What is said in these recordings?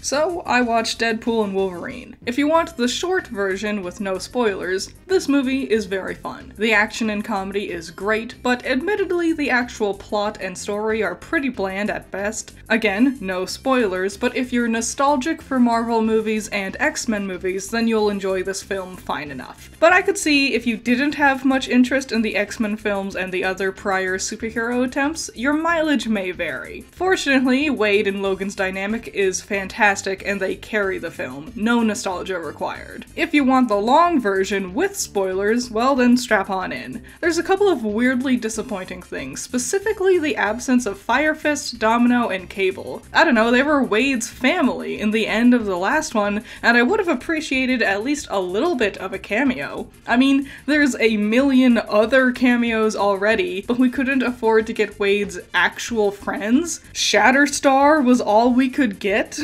So, I watched Deadpool and Wolverine. If you want the short version with no spoilers, this movie is very fun. The action and comedy is great, but admittedly the actual plot and story are pretty bland at best. Again, no spoilers, but if you're nostalgic for Marvel movies and X-Men movies, then you'll enjoy this film fine enough. But I could see if you didn't have much interest in the X-Men films and the other prior superhero attempts, your mileage may vary. Fortunately, Wade and Logan's dynamic is fantastic and they carry the film. No nostalgia required. If you want the long version with spoilers, well then strap on in. There's a couple of weirdly disappointing things, specifically the absence of Fire Fist, Domino, and Cable. I don't know, they were Wade's family in the end of the last one, and I would have appreciated at least a little bit of a cameo. I mean, there's a million other cameos already, but we couldn't afford to get Wade's actual friends? Shatterstar was all we could get?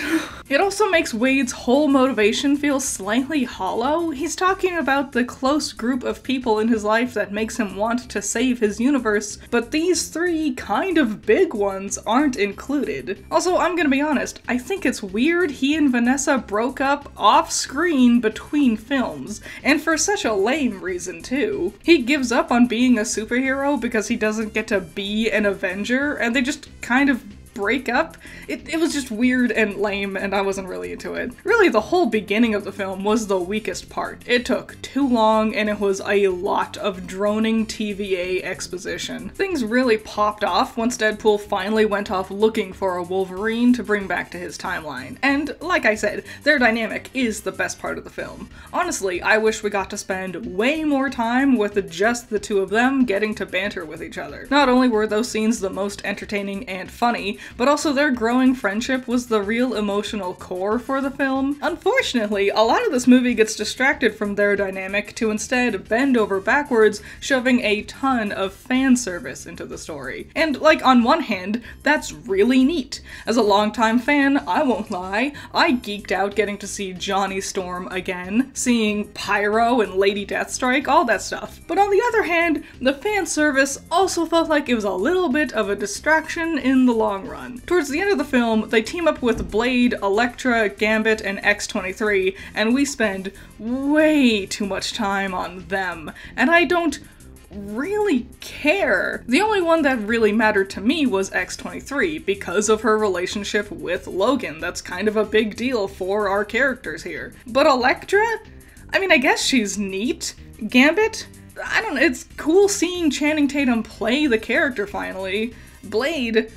It also makes Wade's whole motivation feel slightly hollow. He's talking about the close group of people in his life that makes him want to save his universe, but these three kind of big ones aren't included. Also, I'm gonna be honest, I think it's weird he and Vanessa broke up off-screen between films, and for such a lame reason too. He gives up on being a superhero because he doesn't get to be an Avenger, and they just kind of break up. It was just weird and lame, and I wasn't really into it. Really, the whole beginning of the film was the weakest part. It took too long, and it was a lot of droning TVA exposition. Things really popped off once Deadpool finally went off looking for a Wolverine to bring back to his timeline. And like I said, their dynamic is the best part of the film. Honestly, I wish we got to spend way more time with just the two of them getting to banter with each other. Not only were those scenes the most entertaining and funny, but also their growing friendship was the real emotional core for the film. Unfortunately, a lot of this movie gets distracted from their dynamic to instead bend over backwards, shoving a ton of fan service into the story. And like, on one hand, that's really neat. As a longtime fan, I won't lie, I geeked out getting to see Johnny Storm again, seeing Pyro and Lady Deathstrike, all that stuff. But on the other hand, the fan service also felt like it was a little bit of a distraction in the long run. Towards the end of the film, they team up with Blade, Elektra, Gambit, and X-23, and we spend way too much time on them, and I don't really care. The only one that really mattered to me was X-23 because of her relationship with Logan. That's kind of a big deal for our characters here. But Elektra? I mean, I guess she's neat. Gambit? I don't know, it's cool seeing Channing Tatum play the character finally. Blade?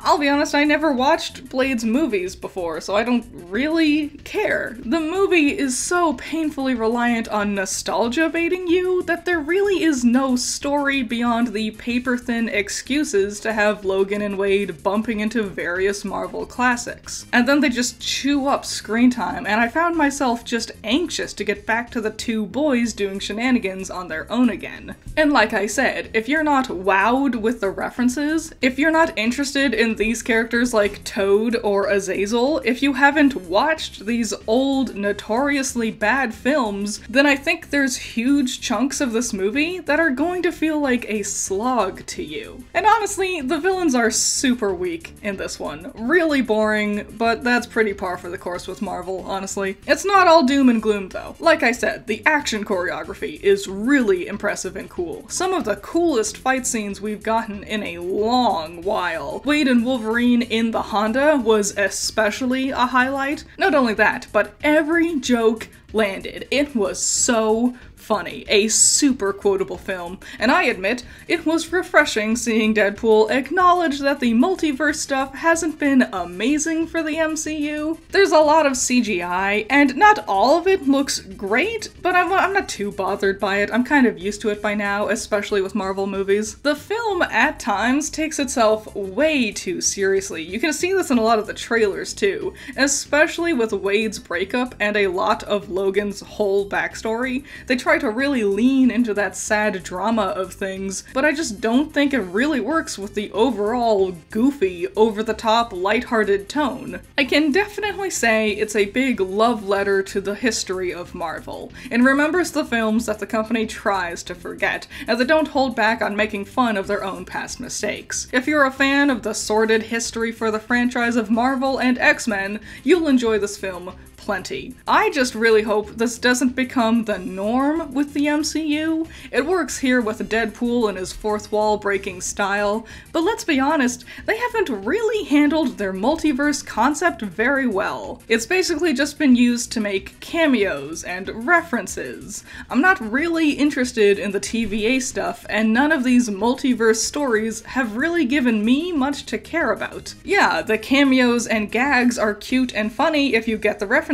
I'll be honest, I never watched Blade's movies before, so I don't really care. The movie is so painfully reliant on nostalgia baiting you that there really is no story beyond the paper-thin excuses to have Logan and Wade bumping into various Marvel classics. And then they just chew up screen time, and I found myself just anxious to get back to the two boys doing shenanigans on their own again. And like I said, if you're not wowed with the references, if you're not interested in these characters like Toad or Azazel, if you haven't watched these old, notoriously bad films, then I think there's huge chunks of this movie that are going to feel like a slog to you. And honestly, the villains are super weak in this one. Really boring, but that's pretty par for the course with Marvel, honestly. It's not all doom and gloom though. Like I said, the action choreography is really impressive and cool. Some of the coolest fight scenes we've gotten in a long while. Wade and Wolverine in the Honda was especially a highlight. Not only that, but every joke landed. It was so funny. A super quotable film. And I admit, it was refreshing seeing Deadpool acknowledge that the multiverse stuff hasn't been amazing for the MCU. There's a lot of CGI, and not all of it looks great, but I'm not too bothered by it. I'm kind of used to it by now, especially with Marvel movies. The film, at times, takes itself way too seriously. You can see this in a lot of the trailers, too, especially with Wade's breakup and a lot of Logan's whole backstory. They try to really lean into that sad drama of things, but I just don't think it really works with the overall goofy, over-the-top, lighthearted tone. I can definitely say it's a big love letter to the history of Marvel, and remembers the films that the company tries to forget, as they don't hold back on making fun of their own past mistakes. If you're a fan of the sordid history for the franchise of Marvel and X-Men, you'll enjoy this film plenty. I just really hope this doesn't become the norm with the MCU. It works here with Deadpool and his fourth wall breaking style, but let's be honest, they haven't really handled their multiverse concept very well. It's basically just been used to make cameos and references. I'm not really interested in the TVA stuff, and none of these multiverse stories have really given me much to care about. Yeah, the cameos and gags are cute and funny if you get the references,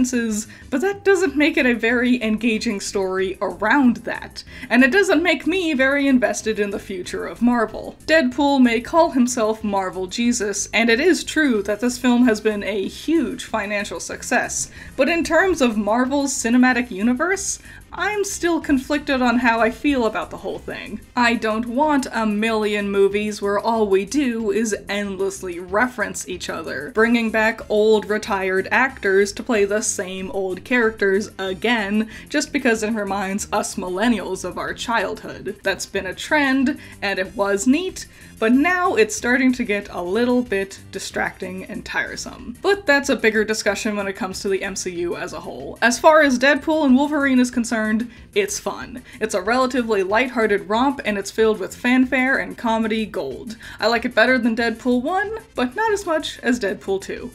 but that doesn't make it a very engaging story around that, and it doesn't make me very invested in the future of Marvel. Deadpool may call himself Marvel Jesus, and it is true that this film has been a huge financial success, but in terms of Marvel's cinematic universe, I'm still conflicted on how I feel about the whole thing. I don't want a million movies where all we do is endlessly reference each other, bringing back old retired actors to play the same old characters again just because it reminds us millennials of our childhood. That's been a trend, and it was neat, but now it's starting to get a little bit distracting and tiresome. But that's a bigger discussion when it comes to the MCU as a whole. As far as Deadpool and Wolverine is concerned, it's fun. It's a relatively lighthearted romp, and it's filled with fanfare and comedy gold. I like it better than Deadpool 1, but not as much as Deadpool 2.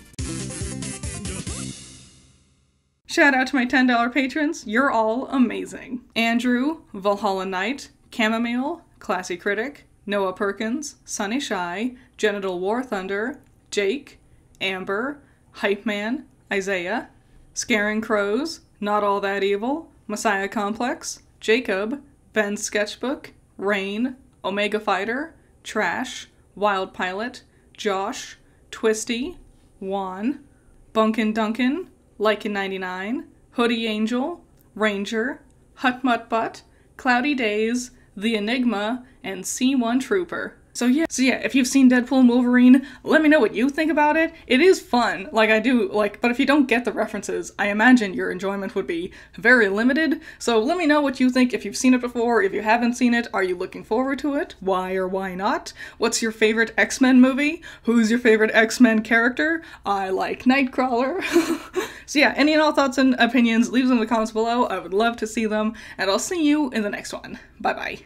Shout out to my $10 patrons, you're all amazing. Andrew, Valhalla Knight, Chamomile, Classy Critic, Noah Perkins, Sunny Shy, Genital War Thunder, Jake, Amber, Hype Man, Isaiah, Scaring Crows, Not All That Evil, Messiah Complex, Jacob, Ben's Sketchbook, Rain, Omega Fighter, Trash, Wild Pilot, Josh, Twisty, Juan, Bunkin Duncan, Lycan99, Hoodie Angel, Ranger, Hut Mutt Butt, Cloudy Days, The Enigma, and C1 Trooper. So yeah, if you've seen Deadpool and Wolverine, let me know what you think about it. It is fun, but if you don't get the references, I imagine your enjoyment would be very limited. So let me know what you think if you've seen it before, if you haven't seen it, are you looking forward to it? Why or why not? What's your favorite X-Men movie? Who's your favorite X-Men character? I like Nightcrawler. So yeah, any and all thoughts and opinions, leave them in the comments below. I would love to see them, and I'll see you in the next one. Bye bye.